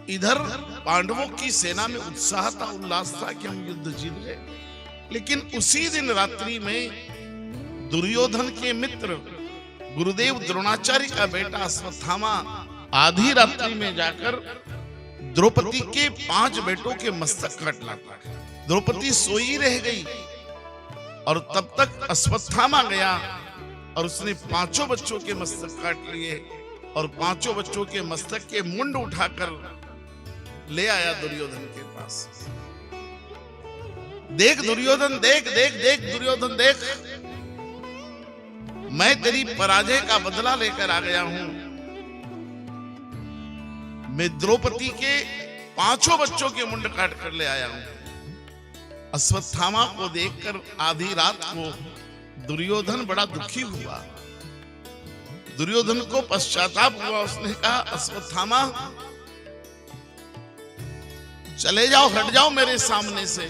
इधर पांडवों की सेना में उत्साह था, उल्लास था कि हम युद्ध जीत गए। लेकिन उसी दिन रात्रि में दुर्योधन के मित्र गुरुदेव द्रोणाचार्य का बेटा अश्वत्थामा आधी रात्रि में जाकर द्रौपदी के 5 बेटों के मस्तक काट लाता है। द्रौपदी सोई रह गई और तब तक अश्वत्थामा गया और उसने 5 बच्चों के मस्तक काट लिए और 5 बच्चों के मस्तक के मुंड उठाकर ले आया दुर्योधन के पास। देख दुर्योधन, देख देख देख दुर्योधन, देख मैं तेरी पराजय का बदला लेकर आ गया हूं। मैं द्रौपदी के 5 बच्चों के मुंड काट कर ले आया हूं। अश्वत्थामा को देखकर आधी रात को दुर्योधन बड़ा दुखी हुआ। दुर्योधन को पश्चाताप हुआ। उसने कहा, अश्वत्थामा चले जाओ, हट जाओ मेरे सामने से,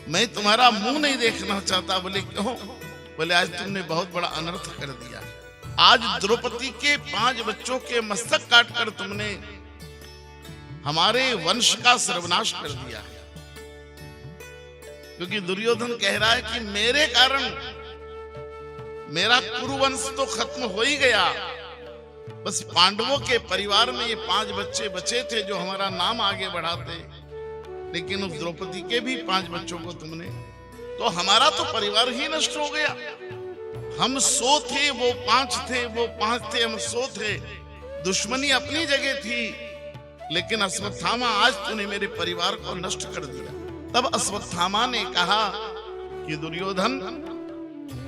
मैं तुम्हारा मुंह नहीं देखना चाहता। बोले क्यों? बोले आज तुमने बहुत बड़ा अनर्थ कर दिया। आज द्रौपदी के 5 बच्चों के मस्तक काटकर तुमने हमारे वंश का सर्वनाश कर दिया। क्योंकि दुर्योधन कह रहा है कि मेरे कारण मेरा कुरुवंश तो खत्म हो ही गया, बस पांडवों के परिवार में ये 5 बच्चे बचे थे जो हमारा नाम आगे बढ़ाते, लेकिन उस द्रौपदी के भी 5 बच्चों को तुमने, तो हमारा तो परिवार ही नष्ट हो गया। हम 100 थे, वो 5 थे, वो 5 थे, हम 100 थे। दुश्मनी अपनी जगह थी, लेकिन अश्वत्थामा आज तूने मेरे परिवार को नष्ट कर दिया। तब अश्वत्थामा ने कहा कि दुर्योधन,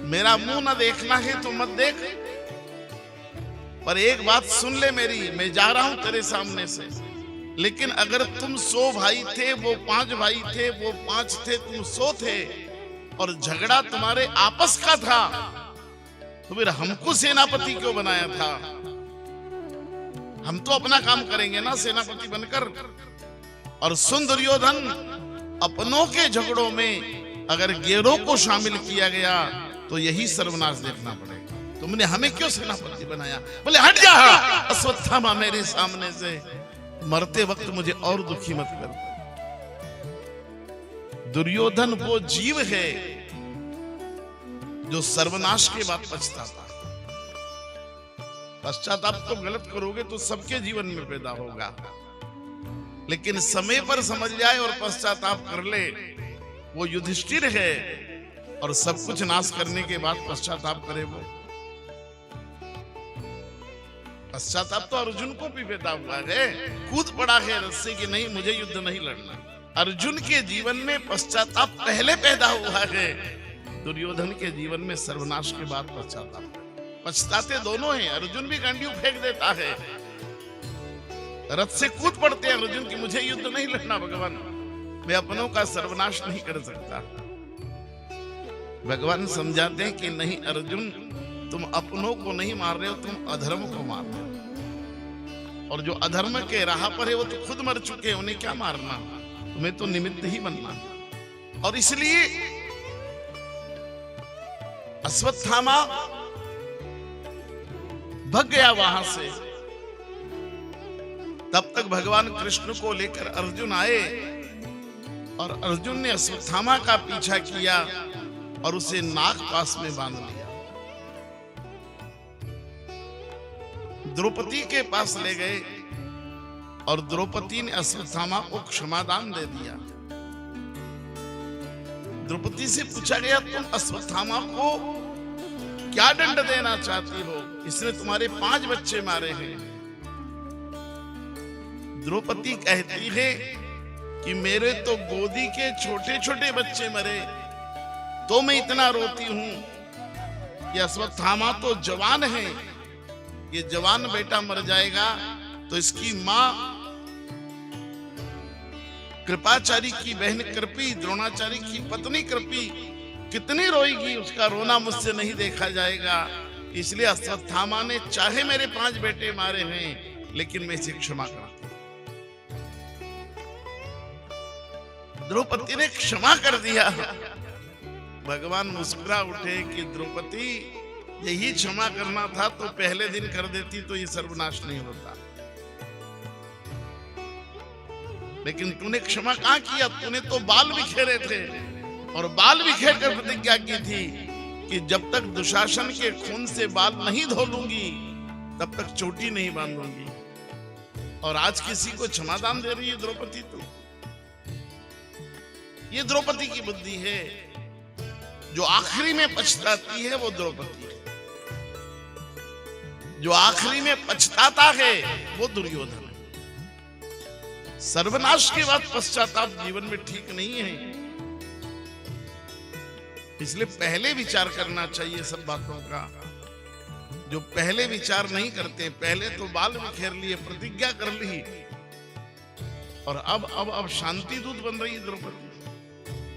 मेरा मुंह न देखना है तो मत देख, पर एक बात सुन ले मेरी, मैं जा रहा हूं तेरे सामने से, लेकिन अगर तुम 100 भाई थे, वो 5 भाई थे, वो 5 थे, तुम 100 थे और झगड़ा तुम्हारे आपस का था, तो फिर हमको सेनापति क्यों बनाया था? हम तो अपना काम करेंगे ना सेनापति बनकर। और सुन दुर्योधन, अपनों के झगड़ों में अगर गैरों को शामिल किया गया तो यही सर्वनाश देखना पड़ेगा। तुमने हमें क्यों सेनापति बनाया? बोले हट जा अश्वत्थामा मेरे सामने से, मरते वक्त मुझे और दुखी मत कर। दुर्योधन वो जीव है जो सर्वनाश के बाद पछताता। पश्चाताप तो गलत करोगे तो सबके जीवन में पैदा होगा, लेकिन समय पर समझ जाए और पश्चाताप कर ले, वो युधिष्ठिर है। और सब कुछ नाश करने के बाद पश्चाताप करे वो। पश्चाताप तो अर्जुन को भी पैदा हुआ है, कूद पड़ा है रस्से कि नहीं मुझे युद्ध नहीं लड़ना। अर्जुन के जीवन में पश्चाताप पहले पैदा हुआ है, दुर्योधन के जीवन में सर्वनाश के बाद पश्चाताप। पछताते दोनों हैं। अर्जुन भी गांडीव फेंक देता है, रथ से कूद पड़ते हैं अर्जुन की मुझे युद्ध नहीं लड़ना भगवान, मैं अपनों का सर्वनाश नहीं कर सकता। भगवान समझाते हैं कि नहीं अर्जुन, तुम अपनों को नहीं मार रहे हो, तुम अधर्म को मार रहे हो। और जो अधर्म के राह पर है वो तो खुद मर चुके हैं, उन्हें क्या मारना, तुम्हें तो निमित्त ही बनना। और इसलिए अश्वत्थामा भाग गया वहां से। तब तक भगवान कृष्ण को लेकर अर्जुन आए और अर्जुन ने अश्वत्थामा का पीछा किया और उसे नाग पास में बांध लिया। द्रौपदी के पास ले गए और द्रौपदी ने अश्वत्थामा को क्षमादान दे दिया। द्रौपदी से पूछा गया, तुम अश्वत्थामा को क्या दंड देना चाहती हो? इसने तुम्हारे 5 बच्चे मारे हैं। द्रौपदी कहती है कि मेरे तो गोदी के छोटे छोटे बच्चे मरे तो मैं इतना रोती हूं कि अश्वत्थामा तो जवान है, ये जवान बेटा मर जाएगा तो इसकी मां कृपाचारी की बहन कृपी, द्रोणाचार्य की पत्नी कृपी कितनी रोएगी, उसका रोना मुझसे नहीं देखा जाएगा। इसलिए अश्वत्थामा ने चाहे मेरे 5 बेटे मारे हैं, लेकिन मैं इसे क्षमा करती हूं। द्रौपदी ने क्षमा कर दिया। भगवान मुस्कुरा उठे कि द्रौपदी, यही क्षमा करना था तो पहले दिन कर देती तो ये सर्वनाश नहीं होता। लेकिन तूने क्षमा कहां किया? तूने तो बाल बिखेरे थे और बाल बिखेर कर प्रतिज्ञा की थी कि जब तक दुशासन के खून से बाल नहीं धो लूंगी तब तक चोटी नहीं बांधूंगी। और आज किसी को क्षमादान दे रही है द्रौपदी। तो ये द्रौपदी की बुद्धि है। जो आखिरी में पछताती है वो द्रौपदी है। जो आखिरी में पछताता है वो दुर्योधन है। सर्वनाश के बाद पश्चाताप जीवन में ठीक नहीं है। इसलिए पहले विचार करना चाहिए सब बातों का। जो पहले विचार नहीं करते, पहले तो बाल बिखेर लिए, प्रतिज्ञा कर ली और अब शांति दूत बन रही है द्रौपदी।